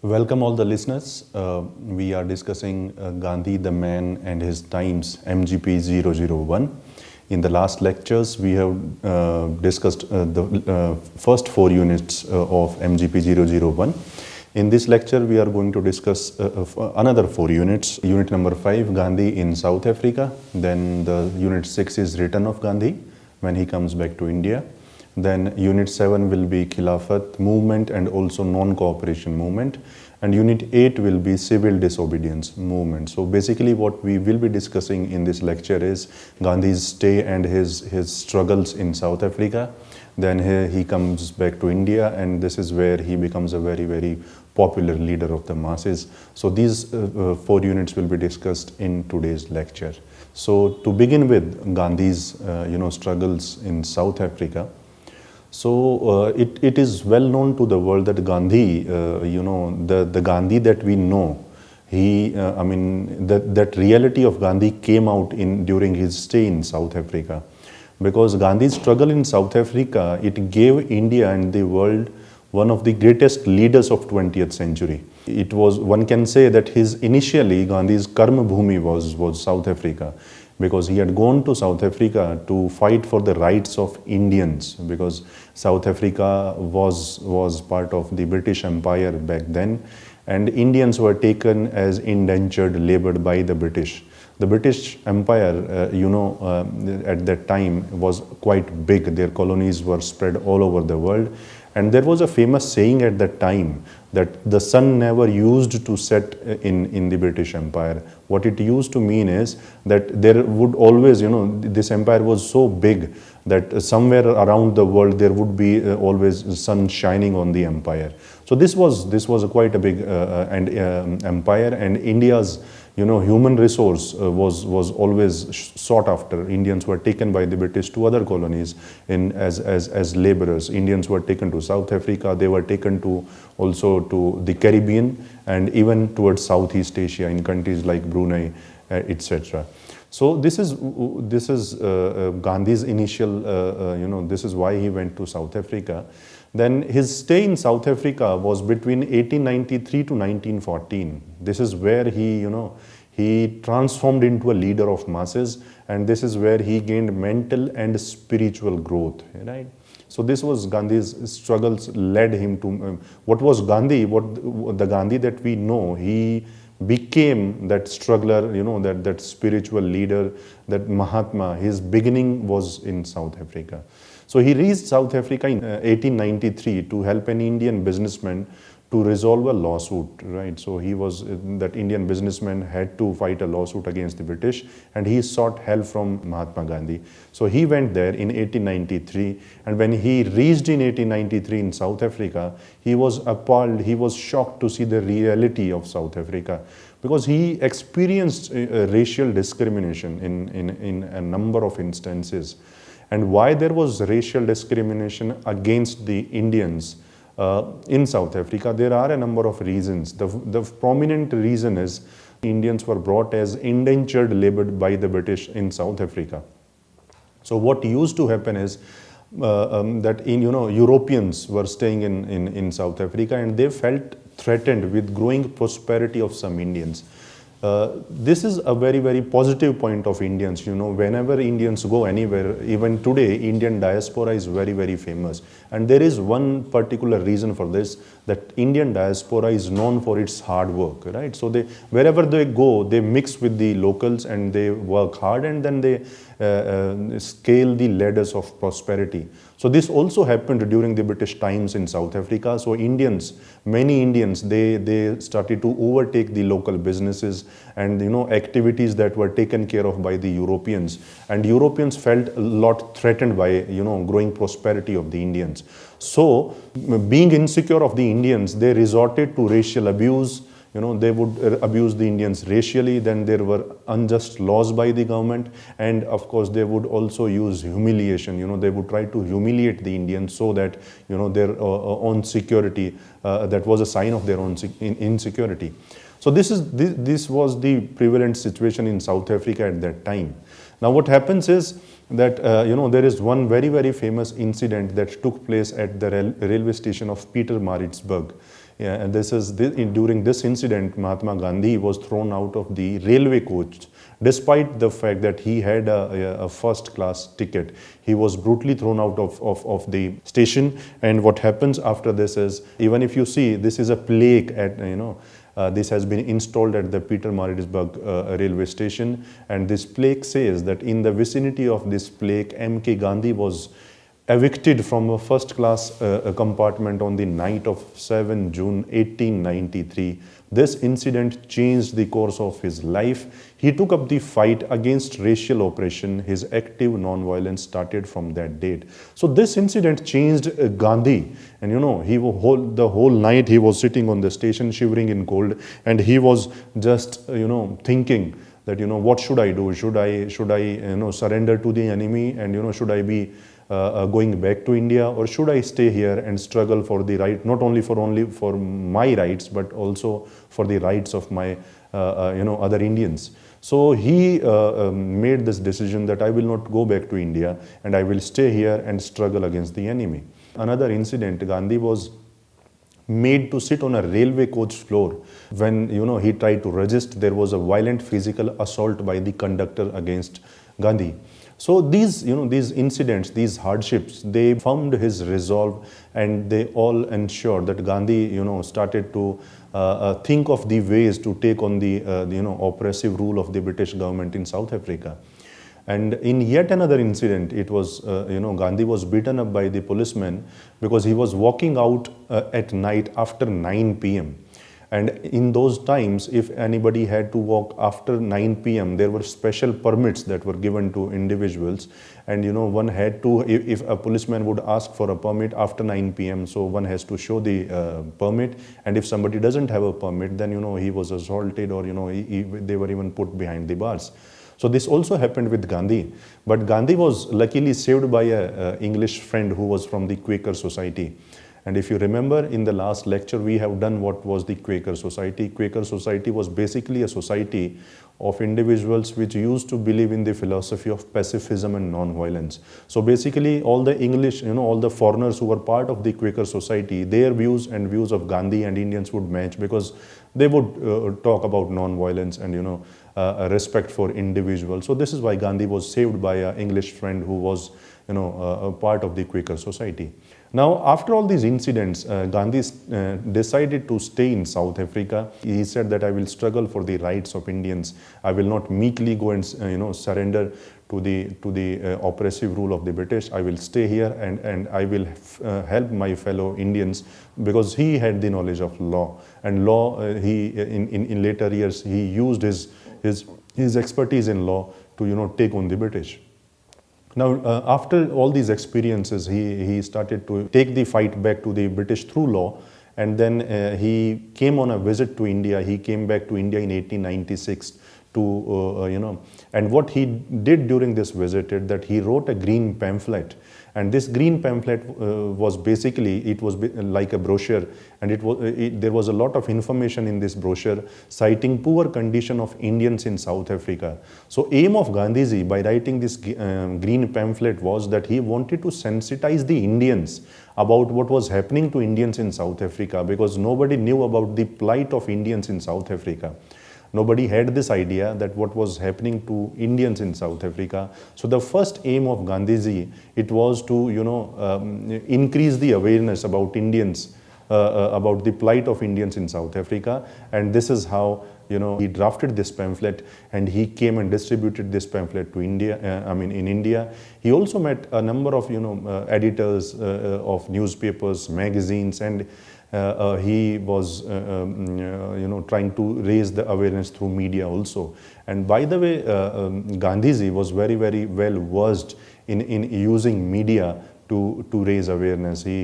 Welcome all the listeners. We are discussing Gandhi, the man and his times, MGP 001. In the last lectures, we have discussed the first 4 units of MGP 001. In this lecture, we are going to discuss another 4 units. Unit number 5, Gandhi in South Africa. Then the unit 6 is Return of Gandhi when he comes back to India. Then unit 7 will be Khilafat movement and also non-cooperation movement. And unit 8 will be civil disobedience movement. So basically what we will be discussing in this lecture is Gandhi's stay and his struggles in South Africa. Then he comes back to India, and this is where he becomes a very, very popular leader of the masses. So these 4 units will be discussed in today's lecture. So to begin with Gandhi's struggles in South Africa. So it is well known to the world that Gandhi, the Gandhi that we know, that reality of Gandhi came out during his stay in South Africa. Because Gandhi's struggle in South Africa, it gave India and the world one of the greatest leaders of 20th century. It was, one can say that initially Gandhi's Karma Bhumi was South Africa, because he had gone to South Africa to fight for the rights of Indians, because South Africa was part of the British Empire back then, and Indians were taken as indentured labor by the British. The British Empire, at that time was quite big. Their colonies were spread all over the world. And there was a famous saying at that time that the sun never used to set in the British Empire. What it used to mean is that there would always, this empire was so big that somewhere around the world there would be always sun shining on the empire. So this was quite a big empire, and India's human resource was always sought after. Indians were taken by the British to other colonies as laborers. Indians were taken to South Africa. They were taken also to the Caribbean and even towards Southeast Asia in countries like Brunei, etc. So this is Gandhi's initial, this is why he went to South Africa. Then his stay in South Africa was between 1893 to 1914. This is where he transformed into a leader of masses, and this is where he gained mental and spiritual growth, right? So this was Gandhi's struggles led him to, what was Gandhi, the Gandhi that we know, he became that struggler, that spiritual leader, that Mahatma. His beginning was in South Africa. So he reached South Africa in 1893 to help an Indian businessman to resolve a lawsuit, right? So that Indian businessman had to fight a lawsuit against the British, and he sought help from Mahatma Gandhi. So he went there in 1893, and when he reached in 1893 in South Africa, he was appalled, he was shocked to see the reality of South Africa, because he experienced racial discrimination in a number of instances. And why there was racial discrimination against the Indians in South Africa, there are a number of reasons. The prominent reason is Indians were brought as indentured labor by the British in South Africa. So what used to happen is that Europeans were staying in South Africa, and they felt threatened with growing prosperity of some Indians. This is a very, very positive point of Indians. Whenever Indians go anywhere, even today, Indian diaspora is very, very famous. And there is one particular reason for this, that Indian diaspora is known for its hard work, right? So wherever they go, they mix with the locals and they work hard, and then they scale the ladders of prosperity. So this also happened during the British times in South Africa. So many Indians, they started to overtake the local businesses and activities that were taken care of by the Europeans. And Europeans felt a lot threatened by growing prosperity of the Indians. So being insecure of the Indians, they resorted to racial abuse. They would abuse the Indians racially. Then there were unjust laws by the government, and of course they would also use humiliation. They would try to humiliate the Indians so that their own security, that was a sign of their own insecurity. So this was the prevalent situation in South Africa at that time. Now what happens is that there is one very very famous incident that took place at the railway station of Peter-Maritzburg. Yeah, and during this incident, Mahatma Gandhi was thrown out of the railway coach, despite the fact that he had a first class ticket. He was brutally thrown out of the station. And what happens after this is, even if you see, this is a plaque at, this has been installed at the Peter-Maritzburg railway station, and this plaque says that in the vicinity of this plaque, M.K. Gandhi was evicted from a first class compartment on the night of 7 June 1893. This incident changed the course of his life. He took up the fight against racial oppression. His active non-violence started from that date. So this incident changed Gandhi. And the whole night he was sitting on the station shivering in cold, and he was just thinking that what should I do? Should I surrender to the enemy, and should I be going back to India, or should I stay here and struggle for the right, not only for my rights, but also for the rights of my other Indians. So he made this decision that I will not go back to India, and I will stay here and struggle against the enemy. Another incident, Gandhi was made to sit on a railway coach floor. When he tried to resist, there was a violent physical assault by the conductor against Gandhi. So these incidents, these hardships, they formed his resolve, and they all ensured that Gandhi started to think of the ways to take on the oppressive rule of the British government in South Africa. And in yet another incident, it was Gandhi was beaten up by the policeman because he was walking out at night after 9 p.m. And in those times, if anybody had to walk after 9 p.m., there were special permits that were given to individuals. And one had to, if a policeman would ask for a permit after 9 p.m., so one has to show the permit. And if somebody doesn't have a permit, then he was assaulted, or they were even put behind the bars. So this also happened with Gandhi. But Gandhi was luckily saved by an English friend who was from the Quaker Society. And if you remember, in the last lecture, we have done what was the Quaker Society. Quaker Society was basically a society of individuals which used to believe in the philosophy of pacifism and non-violence. So basically, all the English, all the foreigners who were part of the Quaker Society, their views and views of Gandhi and Indians would match, because they would talk about non-violence and respect for individuals. So this is why Gandhi was saved by an English friend who was a part of the Quaker Society. Now, after all these incidents, Gandhi decided to stay in South Africa. He said that I will struggle for the rights of Indians. I will not meekly go and surrender to the oppressive rule of the British. I will stay here, and I will help my fellow Indians, because he had the knowledge of law. And law, in later years, he used his expertise in law to take on the British. Now, after all these experiences, he started to take the fight back to the British through law, and then he came on a visit to India. He came back to India in 1896 and what he did during this visit is that he wrote a green pamphlet. And this green pamphlet was basically, it was like a brochure, and there was a lot of information in this brochure citing poor condition of Indians in South Africa. So aim of Gandhiji by writing this green pamphlet was that he wanted to sensitize the Indians about what was happening to Indians in South Africa, because nobody knew about the plight of Indians in South Africa. Nobody had this idea that what was happening to Indians in South Africa. So the first aim of Gandhiji, it was to increase the awareness about Indians, about the plight of Indians in South Africa. And this is how he drafted this pamphlet, and he came and distributed this pamphlet to India. In India, he also met a number of editors of newspapers, magazines, and he was trying to raise the awareness through media also. And by the way, Gandhiji was very, very well versed in using media to raise awareness. He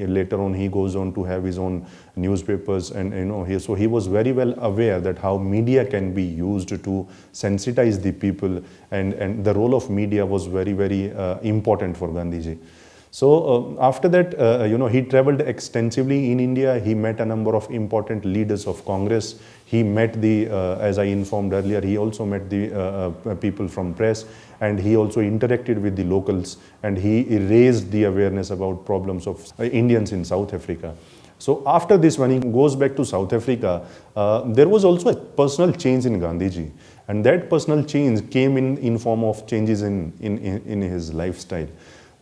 later on he goes on to have his own newspapers, and so he was very well aware that how media can be used to sensitize the people, and the role of media was very, very important for Gandhiji. So after that, he traveled extensively in India. He met a number of important leaders of Congress. He met as I informed earlier, he also met the people from press, and he also interacted with the locals, and he raised the awareness about problems of Indians in South Africa. So after this, when he goes back to South Africa, there was also a personal change in Gandhiji, and that personal change came in form of changes in his lifestyle.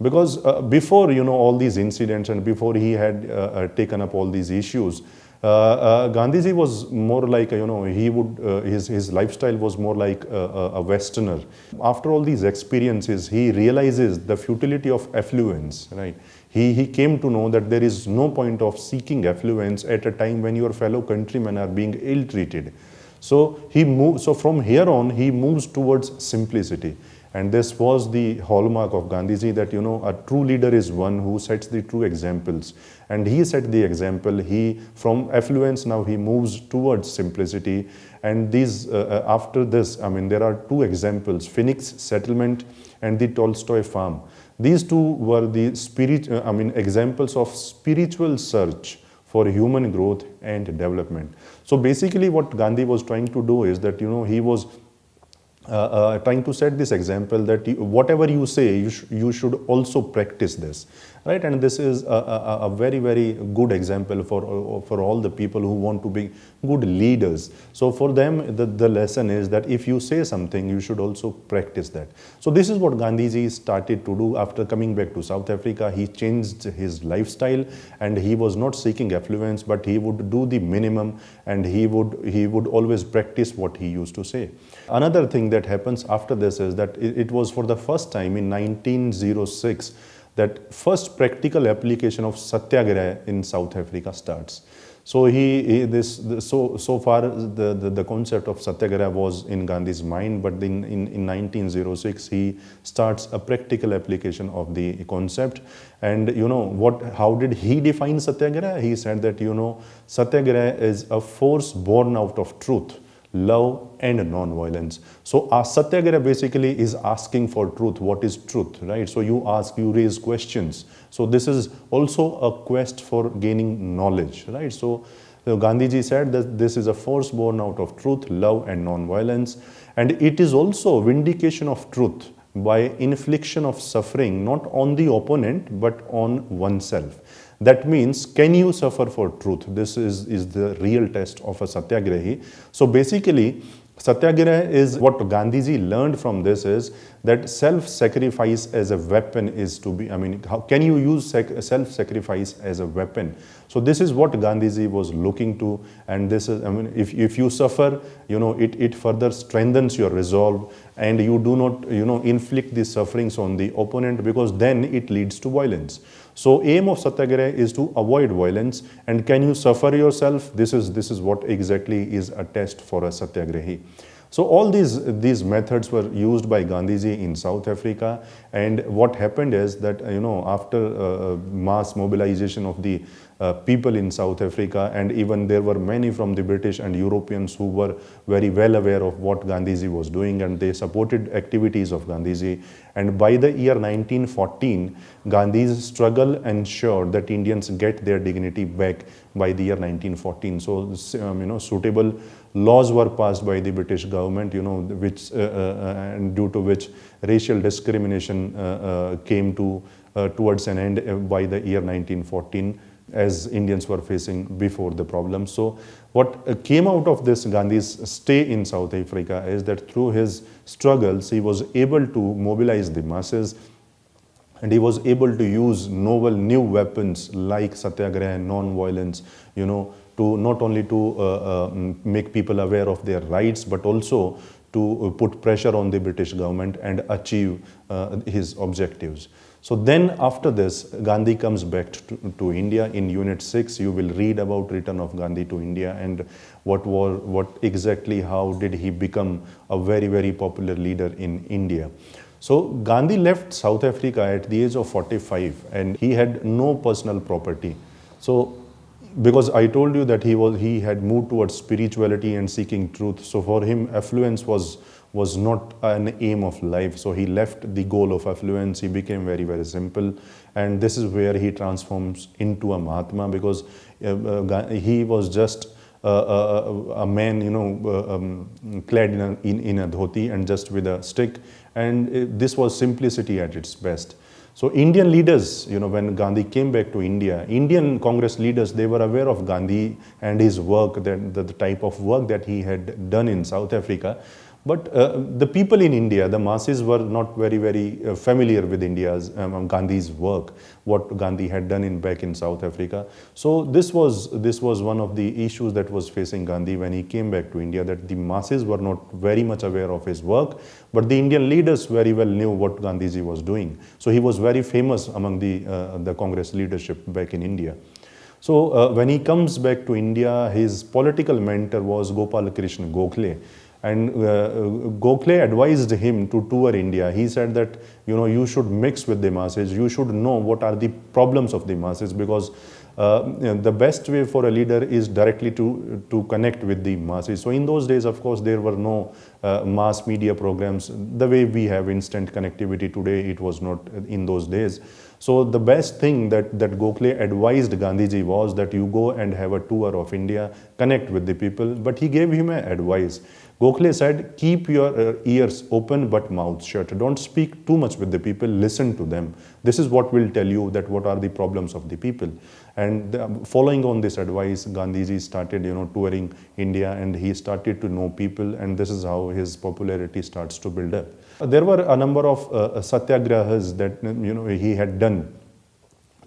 Because before all these incidents, and before he had taken up all these issues, Gandhiji was more like he would his lifestyle was more like a Westerner. After all these experiences, he realizes the futility of affluence. Right, he came to know that there is no point of seeking affluence at a time when your fellow countrymen are being ill-treated. So So from here on, he moves towards simplicity. And this was the hallmark of Gandhiji, that a true leader is one who sets the true examples. And he set the example. He, from affluence, now he moves towards simplicity. And after this, I mean, there are two examples: Phoenix settlement and the Tolstoy farm. These two were the examples of spiritual search for human growth and development. So basically, what Gandhi was trying to do is that he was trying to set this example that whatever you say, you should also practice this, right? And this is a very, very good example for all the people who want to be good leaders. So for them, the lesson is that if you say something, you should also practice that. So this is what Gandhiji started to do after coming back to South Africa. He changed his lifestyle, and he was not seeking affluence, but he would do the minimum, and he would always practice what he used to say. Another thing that happens after this is that it was for the first time in 1906 that first practical application of satyagraha in South Africa starts. So so far the concept of satyagraha was in Gandhi's mind, but in 1906 he starts a practical application of the concept. And how did he define satyagraha? He said that satyagraha is a force born out of truth, love and non-violence. So satyagraha basically is asking for truth. What is truth, right? So you raise questions. So this is also a quest for gaining knowledge, right? So Gandhiji said that this is a force born out of truth, love and non-violence. And it is also vindication of truth by infliction of suffering, not on the opponent, but on oneself. That means, can you suffer for truth? This is the real test of a satyagrahi. So basically, satyagraha is what Gandhiji learned from this is that self-sacrifice as a weapon is to be, how can you use self-sacrifice as a weapon? So this is what Gandhiji was looking to, and this is, if you suffer, it further strengthens your resolve, and you do not, inflict the sufferings on the opponent, because then it leads to violence. So aim of satyagraha is to avoid violence, and can you suffer yourself? This is what exactly is a test for a satyagrahi. So all these methods were used by Gandhiji in South Africa, and what happened is that after mass mobilization of the people in South Africa, and even there were many from the British and Europeans who were very well aware of what Gandhiji was doing, and they supported activities of Gandhiji. And by the year 1914, Gandhi's struggle ensured that Indians get their dignity back by the year 1914. So suitable laws were passed by the British government, which and due to which racial discrimination came towards an end by the year 1914, as Indians were facing before the problem. So what came out of this Gandhi's stay in South Africa is that through his struggles, he was able to mobilize the masses, and he was able to use novel new weapons like satyagraha, non-violence, to not only to make people aware of their rights, but also to put pressure on the British government and achieve his objectives. So then after this, Gandhi comes back to India. In Unit 6, you will read about return of Gandhi to India and how did he become a very, very popular leader in India. So Gandhi left South Africa at the age of 45, and he had no personal property. So because I told you that he had moved towards spirituality and seeking truth, so for him affluence was was not an aim of life. So he left the goal of affluence, he became very, very simple. And this is where he transforms into a Mahatma, because he was just a man, clad in a dhoti and just with a stick. And this was simplicity at its best. So Indian leaders, when Gandhi came back to India, Indian Congress leaders, they were aware of Gandhi and his work, the type of work that he had done in South Africa. But the people in India, the masses, were not very, very familiar with Gandhi's work, what Gandhi had done back in South Africa. So this was one of the issues that was facing Gandhi when he came back to India, that the masses were not very much aware of his work, but the Indian leaders very well knew what Gandhiji was doing. So he was very famous among the Congress leadership back in India. So when he comes back to India, his political mentor was Gopal Krishna Gokhale. And Gokhale advised him to tour India. He said that, you should mix with the masses. You should know what are the problems of the masses, because the best way for a leader is directly to connect with the masses. So in those days, of course, there were no mass media programs. The way we have instant connectivity today, it was not in those days. So the best thing that Gokhale advised Gandhiji was that you go and have a tour of India, connect with the people. But he gave him an advice. Gokhale said, keep your ears open but mouth shut. Don't speak too much with the people, listen to them. This is what will tell you that what are the problems of the people. And following on this advice, Gandhiji started, touring India, and he started to know people, and this is how his popularity starts to build up. There were a number of satyagrahas that, he had done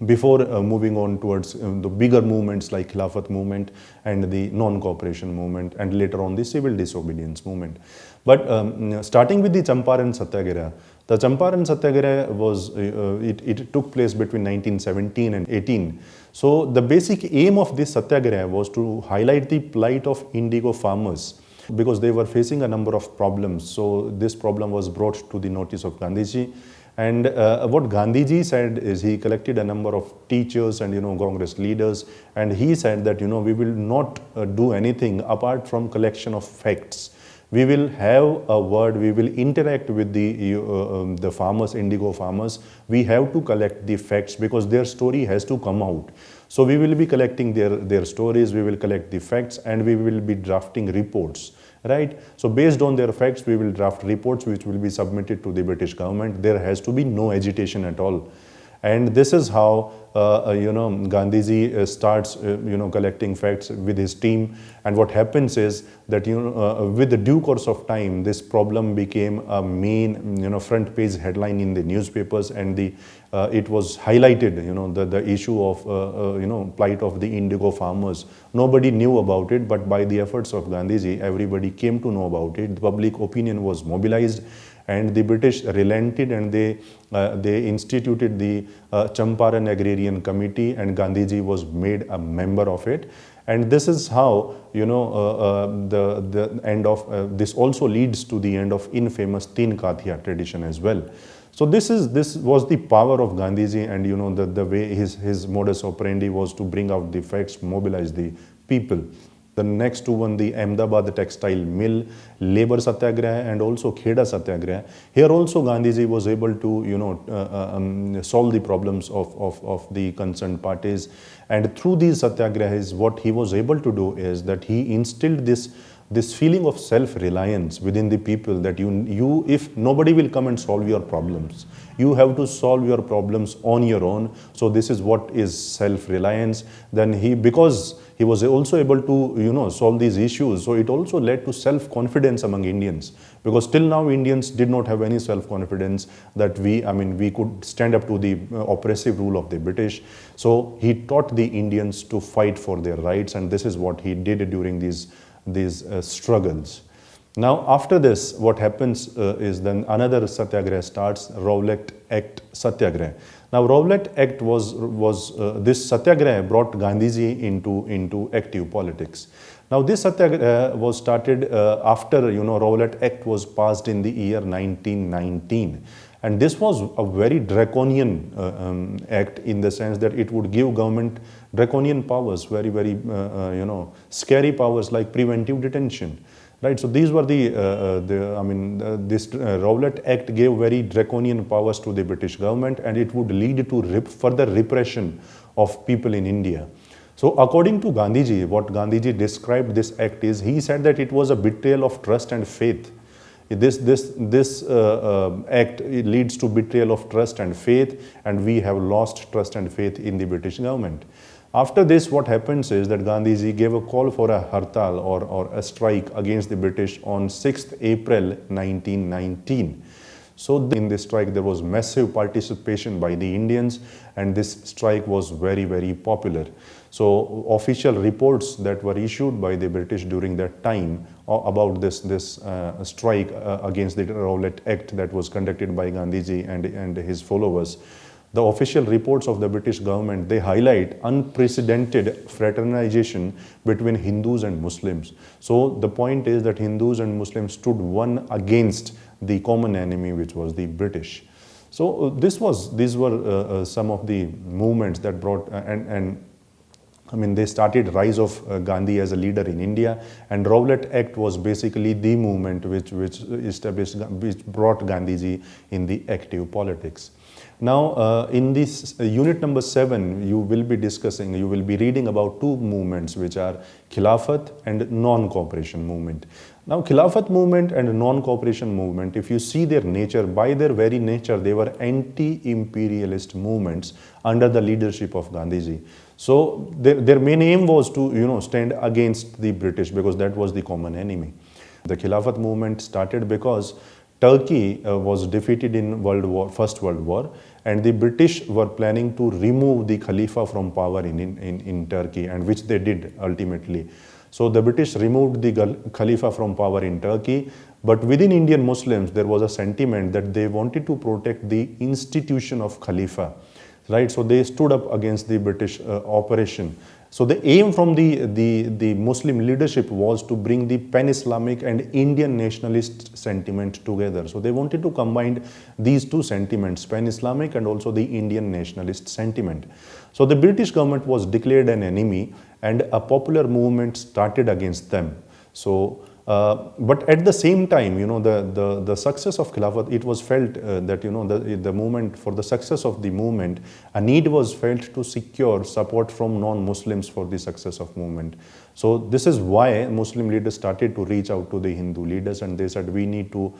before moving on towards the bigger movements like Khilafat movement and the non-cooperation movement, and later on the civil disobedience movement. But starting with the Champaran Satyagraha, the Champaran Satyagraha was, it took place between 1917 and 18. So the basic aim of this Satyagraha was to highlight the plight of indigo farmers, because they were facing a number of problems. So this problem was brought to the notice of Gandhiji. And what Gandhiji said is, he collected a number of teachers and Congress leaders, and he said that we will not do anything apart from collection of facts. We will have a word, we will interact with the farmers, indigo farmers. We have to collect the facts, because their story has to come out. So we will be collecting their stories, we will collect the facts, and we will be drafting reports. Right? So based on their facts, we will draft reports which will be submitted to the British government. There has to be no agitation at all. And this is how, Gandhiji starts, collecting facts with his team. And what happens is that, with the due course of time, this problem became a main, front page headline in the newspapers, and it was highlighted, the issue of, plight of the indigo farmers. Nobody knew about it, but by the efforts of Gandhiji, everybody came to know about it. The public opinion was mobilized, and the British relented, and they instituted the Champaran Agrarian Committee, and Gandhiji was made a member of it. And this is how, the end of, this also leads to the end of infamous Teen Kathia tradition as well. So this was the power of Gandhiji, and the way his modus operandi was to bring out the facts, mobilize the people. The next two one, the Ahmedabad textile mill, labor satyagraha, and also Kheda satyagraha. Here also Gandhiji was able to solve the problems of the concerned parties, and through these satyagrahas, what he was able to do is that he instilled this feeling of self-reliance within the people, that you if nobody will come and solve your problems, you have to solve your problems on your own. So this is what is self-reliance. Then because he was also able to solve these issues, so it also led to self-confidence among Indians, because till now Indians did not have any self-confidence that we could stand up to the oppressive rule of the British. So he taught the Indians to fight for their rights, and this is what he did during these struggles. Now after this, what happens is then another satyagraha starts, Rowlatt Act Satyagraha. Now Rowlatt Act was this satyagraha brought Gandhiji into active politics. Now this satyagraha was started after Rowlatt Act was passed in the year 1919. And this was a very draconian act, in the sense that it would give government draconian powers, very, very, scary powers like preventive detention. Right, so these were this Rowlatt Act gave very draconian powers to the British government, and it would lead to further repression of people in India. So according to Gandhiji, what Gandhiji described this act is, he said that it was a betrayal of trust and faith. This act, it leads to betrayal of trust and faith, and we have lost trust and faith in the British government. After this, what happens is that Gandhiji gave a call for a hartal or a strike against the British on 6th April 1919. So in this strike, there was massive participation by the Indians, and this strike was very, very popular. So official reports that were issued by the British during that time about this strike against the Rowlatt Act that was conducted by Gandhiji and his followers, the official reports of the British government, they highlight unprecedented fraternization between Hindus and Muslims. So the point is that Hindus and Muslims stood one against the common enemy, which was the British. So these were some of the movements that brought they started rise of Gandhi as a leader in India, and Rowlatt Act was basically the movement which brought Gandhiji in the active politics. Now, in this unit number 7, you will be reading about two movements, which are Khilafat and non-cooperation movement. Now, Khilafat movement and non-cooperation movement, if you see their nature, by their very nature, they were anti-imperialist movements under the leadership of Gandhiji. So their main aim was to stand against the British, because that was the common enemy. The Khilafat movement started because Turkey was defeated in First World War, and the British were planning to remove the Khalifa from power in Turkey, and which they did ultimately. So the British removed the Khalifa from power in Turkey, but within Indian Muslims there was a sentiment that they wanted to protect the institution of Khalifa, right? So they stood up against the British operation. So the aim from the Muslim leadership was to bring the pan-Islamic and Indian nationalist sentiment together. So they wanted to combine these two sentiments, pan-Islamic and also the Indian nationalist sentiment. So the British government was declared an enemy, and a popular movement started against them. So but at the same time, the success of Khilafat, it was felt that the movement, for the success of the movement, a need was felt to secure support from non-Muslims for the success of movement. So this is why Muslim leaders started to reach out to the Hindu leaders, and they said, we need to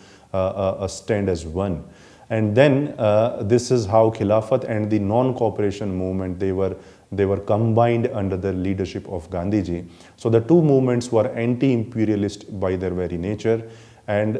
stand as one. And then this is how Khilafat and the non-cooperation movement, they were combined under the leadership of Gandhiji. So the two movements were anti-imperialist by their very nature. And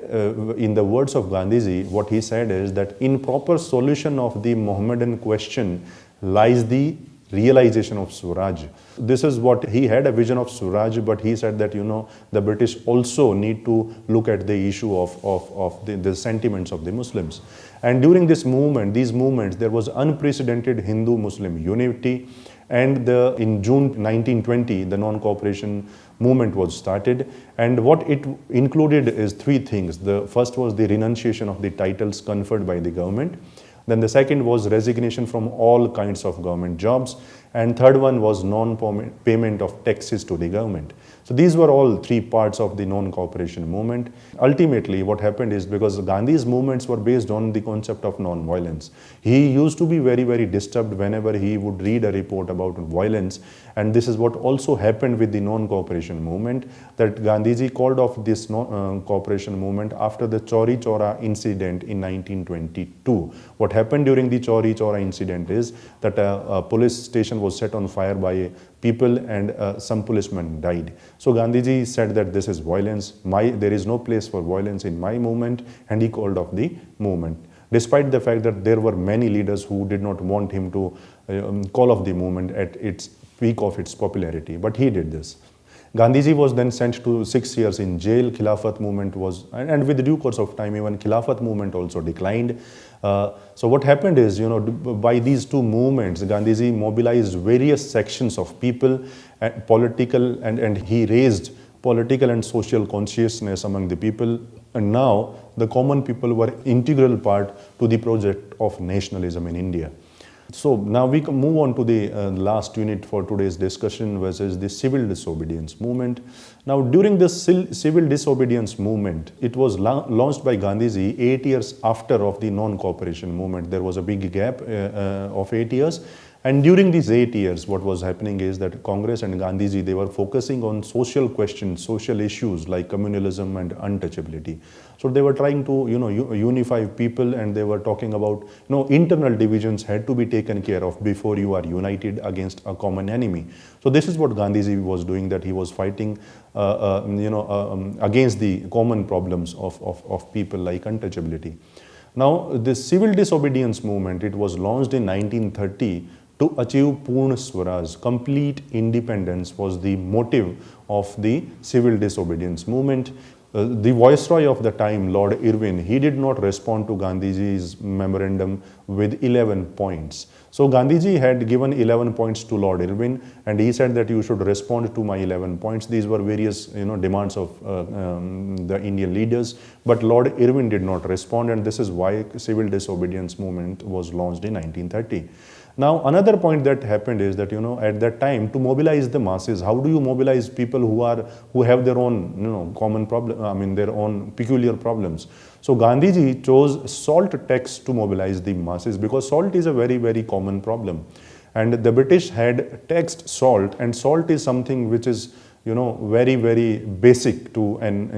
in the words of Gandhiji, what he said is that in proper solution of the Mohammedan question lies the realization of Swaraj. This is what he had, a vision of Swaraj, but he said that the British also need to look at the issue of the sentiments of the Muslims. And during these movements, there was unprecedented Hindu-Muslim unity. And in June 1920, the non-cooperation movement was started. And what it included is three things. The first was the renunciation of the titles conferred by the government. Then the second was resignation from all kinds of government jobs. And third one was non-payment of taxes to the government. So these were all three parts of the non-cooperation movement. Ultimately, what happened is, because Gandhi's movements were based on the concept of non-violence, he used to be very, very disturbed whenever he would read a report about violence. And this is what also happened with the non-cooperation movement, that Gandhiji called off this cooperation movement after the Chauri Chaura incident in 1922. What happened during the Chauri Chaura incident is that a police station was set on fire by people, and some policemen died. So Gandhiji said that this is violence, there is no place for violence in my movement, and he called off the movement. Despite the fact that there were many leaders who did not want him to call off the movement at its peak of its popularity, but he did this. Gandhiji was then sent to 6 years in jail. Khilafat movement was, and with the due course of time, even Khilafat movement also declined. So what happened is, by these two movements, Gandhiji mobilized various sections of people, political, and he raised political and social consciousness among the people. And now the common people were integral part to the project of nationalism in India. So now we can move on to the last unit for today's discussion, which is the civil disobedience movement. Now, during this civil disobedience movement, it was launched by Gandhiji 8 years after of the non-cooperation movement. There was a big gap of 8 years. And during these 8 years, what was happening is that Congress and Gandhiji, they were focusing on social questions, social issues like communalism and untouchability. So they were trying to, unify people, and they were talking about, internal divisions had to be taken care of before you are united against a common enemy. So this is what Gandhiji was doing, that he was fighting, against the common problems of people like untouchability. Now, this civil disobedience movement, it was launched in 1930 to achieve Purna Swaraj. Complete independence was the motive of the civil disobedience movement. The viceroy of the time, Lord Irwin, he did not respond to Gandhiji's memorandum with 11 points. So Gandhiji had given 11 points to Lord Irwin, and he said that you should respond to my 11 points. These were various demands of the Indian leaders, but Lord Irwin did not respond, and this is why civil disobedience movement was launched in 1930. Now, another point that happened is that, at that time, to mobilize the masses, how do you mobilize people who have their own, common problem, their own peculiar problems? So Gandhiji chose salt tax to mobilize the masses, because salt is a very, very common problem. And the British had taxed salt, and salt is something which is, very, very basic to an,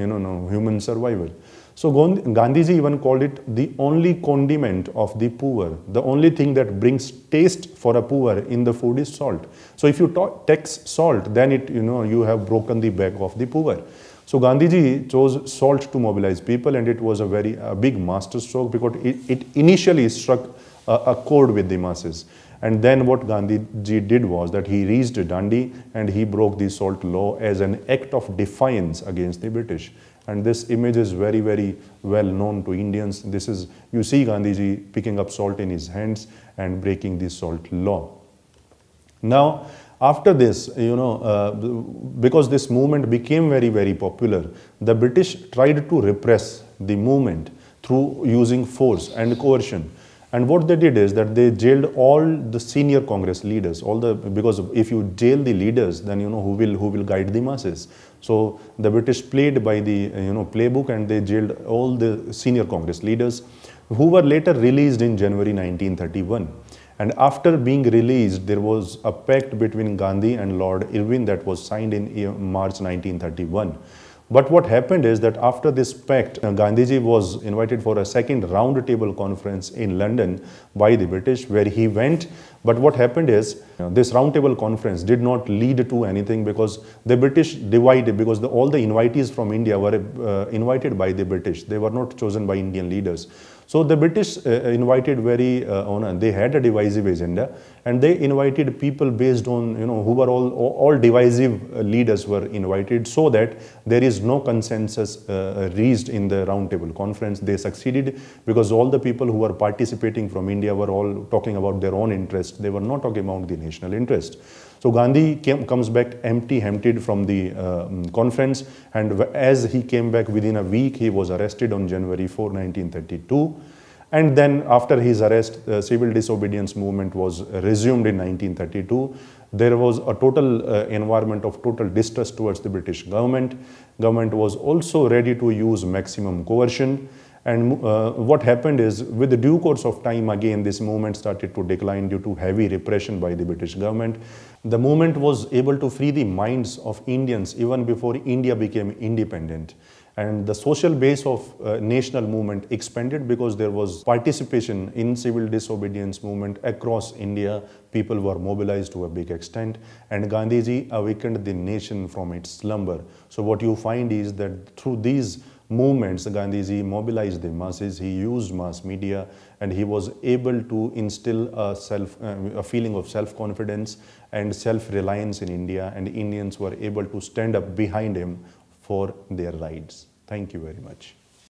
human survival. So Gandhiji even called it the only condiment of the poor. The only thing that brings taste for a poor in the food is salt. So if you tax salt, then you have broken the back of the poor. So Gandhiji chose salt to mobilize people, and it was a big masterstroke, because it initially struck a chord with the masses. And then what Gandhiji did was that he reached Dandi, and he broke the salt law as an act of defiance against the British. And this image is very, very well known to Indians. You see Gandhiji picking up salt in his hands and breaking the salt law. Now, after this, because this movement became very, very popular, the British tried to repress the movement through using force and coercion. And what they did is that they jailed all the senior Congress leaders, because if you jail the leaders, then who will guide the masses. So the British played by the playbook, and they jailed all the senior Congress leaders, who were later released in January 1931. And after being released, there was a pact between Gandhi and Lord Irwin that was signed in March 1931. But what happened is that after this pact, Gandhiji was invited for a second round-table conference in London by the British, where he went. But what happened is this round-table conference did not lead to anything, because the British divided, because all the invitees from India were invited by the British. They were not chosen by Indian leaders. So the British invited they had a divisive agenda, and they invited people based on, who were all divisive leaders were invited, so that there is no consensus reached in the roundtable conference. They succeeded, because all the people who were participating from India were all talking about their own interests. They were not talking about the national interest. So Gandhi comes back empty-handed from the conference, and as he came back within a week, he was arrested on January 4, 1932. And then after his arrest, the civil disobedience movement was resumed in 1932. There was a total environment of total distrust towards the British government. Government was also ready to use maximum coercion. And what happened is, with the due course of time, again, this movement started to decline due to heavy repression by the British government. The movement was able to free the minds of Indians even before India became independent. And the social base of national movement expanded, because there was participation in civil disobedience movement across India. People were mobilized to a big extent, and Gandhiji awakened the nation from its slumber. So what you find is that through these movements, Gandhiji mobilized the masses, he used mass media, and he was able to instill a feeling of self-confidence and self-reliance in India, and Indians were able to stand up behind him for their rights. Thank you very much.